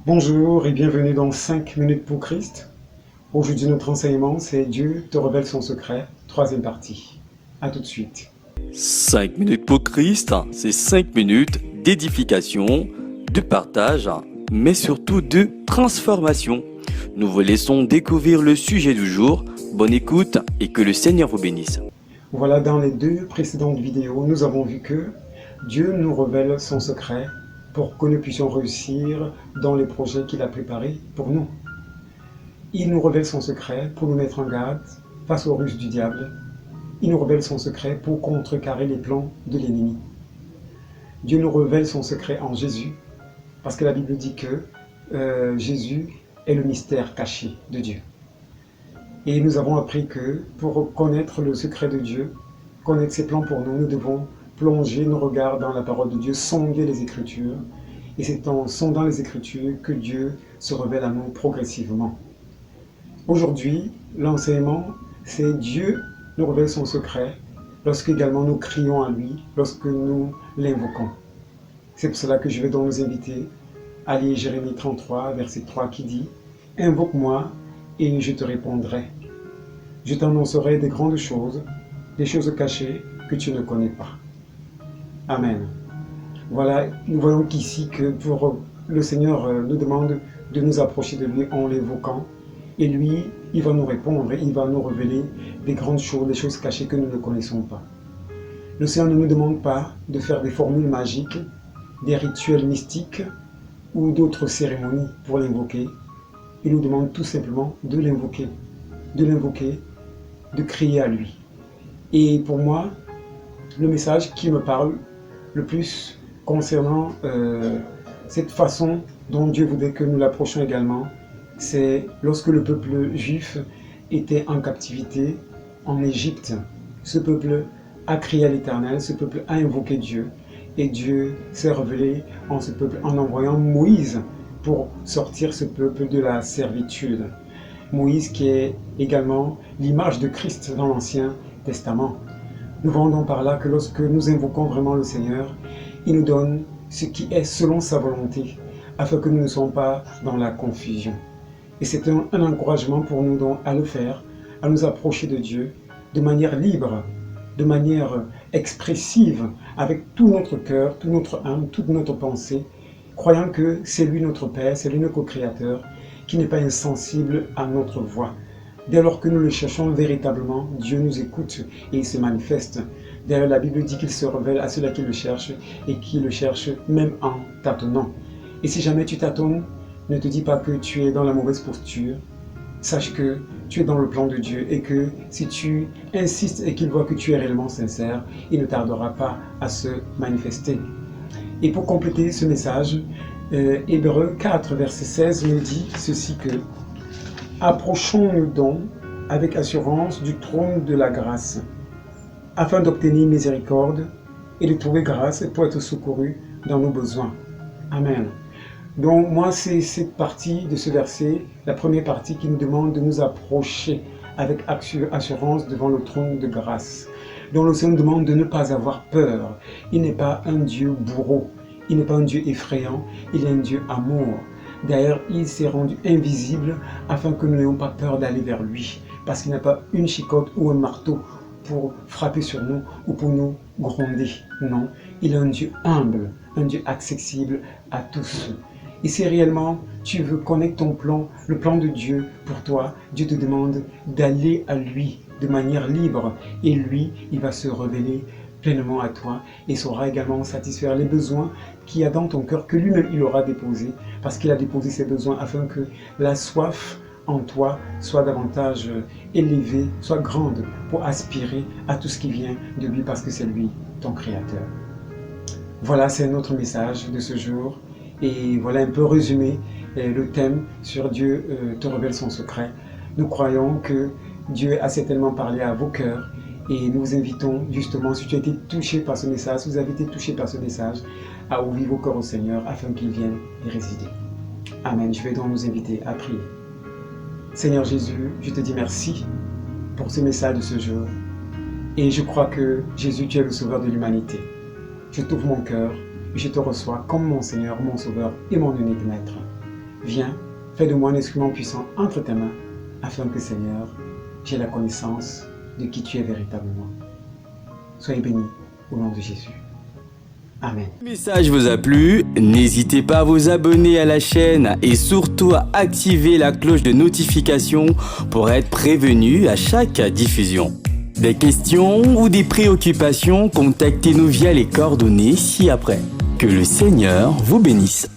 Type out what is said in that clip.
Bonjour et bienvenue dans 5 minutes pour Christ. Aujourd'hui notre enseignement c'est Dieu te révèle son secret, troisième partie. A tout de suite. 5 minutes pour Christ, c'est 5 minutes d'édification, de partage, mais surtout de transformation. Nous vous laissons découvrir le sujet du jour. Bonne écoute et que le Seigneur vous bénisse. Voilà, dans les deux précédentes vidéos, nous avons vu que Dieu nous révèle son secret pour que nous puissions réussir dans les projets qu'il a préparés pour nous. Il nous révèle son secret pour nous mettre en garde face aux ruses du diable. Il nous révèle son secret pour contrecarrer les plans de l'ennemi. Dieu nous révèle son secret en Jésus, parce que la Bible dit que Jésus est le mystère caché de Dieu. Et nous avons appris que pour connaître le secret de Dieu, connaître ses plans pour nous, nous devons plonger nos regards dans la parole de Dieu, sonder les Écritures. Et c'est en sondant les Écritures que Dieu se révèle à nous progressivement. Aujourd'hui, l'enseignement, c'est Dieu nous révèle son secret lorsque également nous crions à lui, lorsque nous l'invoquons. C'est pour cela que je vais donc nous inviter à lire Jérémie 33, verset 3 qui dit « Invoque-moi et je te répondrai. Je t'annoncerai des grandes choses, des choses cachées que tu ne connais pas. » Amen. Voilà, nous voyons qu'ici que pour le Seigneur nous demande de nous approcher de lui en l'évoquant. Et lui, il va nous répondre, il va nous révéler des grandes choses, des choses cachées que nous ne connaissons pas. Le Seigneur ne nous demande pas de faire des formules magiques, des rituels mystiques ou d'autres cérémonies pour l'invoquer. Il nous demande tout simplement de l'invoquer, de crier à lui. Et pour moi, le message qui me parle le plus concernant cette façon dont Dieu voudrait que nous l'approchions également, c'est lorsque le peuple juif était en captivité en Égypte. Ce peuple a crié à l'Éternel, ce peuple a invoqué Dieu, et Dieu s'est révélé en ce peuple en envoyant Moïse pour sortir ce peuple de la servitude. Moïse qui est également l'image de Christ dans l'Ancien Testament. Nous voyons donc par là que lorsque nous invoquons vraiment le Seigneur, il nous donne ce qui est selon sa volonté, afin que nous ne soyons pas dans la confusion. Et c'est un encouragement pour nous donc à le faire, à nous approcher de Dieu de manière libre, de manière expressive, avec tout notre cœur, toute notre âme, toute notre pensée, croyant que c'est lui notre Père, c'est lui notre co-créateur, qui n'est pas insensible à notre voix. Dès lors que nous le cherchons véritablement, Dieu nous écoute et il se manifeste. D'ailleurs, la Bible dit qu'il se révèle à ceux-là qui le cherchent et qui le cherchent même en tâtonnant. Et si jamais tu tâtonnes, ne te dis pas que tu es dans la mauvaise posture. Sache que tu es dans le plan de Dieu et que si tu insistes et qu'il voit que tu es réellement sincère, il ne tardera pas à se manifester. Et pour compléter ce message, Hébreux 4, verset 16 nous dit ceci que « Approchons-nous donc avec assurance du trône de la grâce, afin d'obtenir miséricorde et de trouver grâce pour être secouru dans nos besoins. » Amen. Donc moi, c'est cette partie de ce verset, la première partie qui nous demande de nous approcher avec assurance devant le trône de grâce. Donc le Seigneur nous demande de ne pas avoir peur. Il n'est pas un Dieu bourreau, il n'est pas un Dieu effrayant, il est un Dieu amour. D'ailleurs, il s'est rendu invisible afin que nous n'ayons pas peur d'aller vers lui. Parce qu'il n'a pas une chicotte ou un marteau pour frapper sur nous ou pour nous gronder. Non, il est un Dieu humble, un Dieu accessible à tous. Et si réellement tu veux connaître ton plan, le plan de Dieu pour toi, Dieu te demande d'aller à lui de manière libre. Et lui, il va se révéler pleinement à toi et saura également satisfaire les besoins qu'il y a dans ton cœur, que lui-même il aura déposé, parce qu'il a déposé ses besoins afin que la soif en toi soit davantage élevée, soit grande pour aspirer à tout ce qui vient de lui, parce que c'est lui ton Créateur. Voilà, c'est notre message de ce jour. Et voilà un peu résumé le thème sur Dieu te révèle son secret. Nous croyons que Dieu a certainement parlé à vos cœurs et nous vous invitons justement, si tu as été touché par ce message, si vous avez été touché par ce message, à ouvrir vos cœurs au Seigneur afin qu'il vienne y résider. Amen. Je vais donc nous inviter à prier. Seigneur Jésus, je te dis merci pour ce message de ce jour. Et je crois que Jésus, tu es le sauveur de l'humanité. Je t'ouvre mon cœur. Je te reçois comme mon Seigneur, mon Sauveur et mon unique Maître. viens, fais de moi un instrument puissant entre tes mains, afin que, Seigneur, j'ai la connaissance de qui tu es véritablement. Soyez bénis au nom de Jésus. Amen. Le message vous a plu, n'hésitez pas à vous abonner à la chaîne et surtout à activer la cloche de notification pour être prévenu à chaque diffusion. Des questions ou des préoccupations, contactez-nous via les coordonnées ci-après. Que le Seigneur vous bénisse.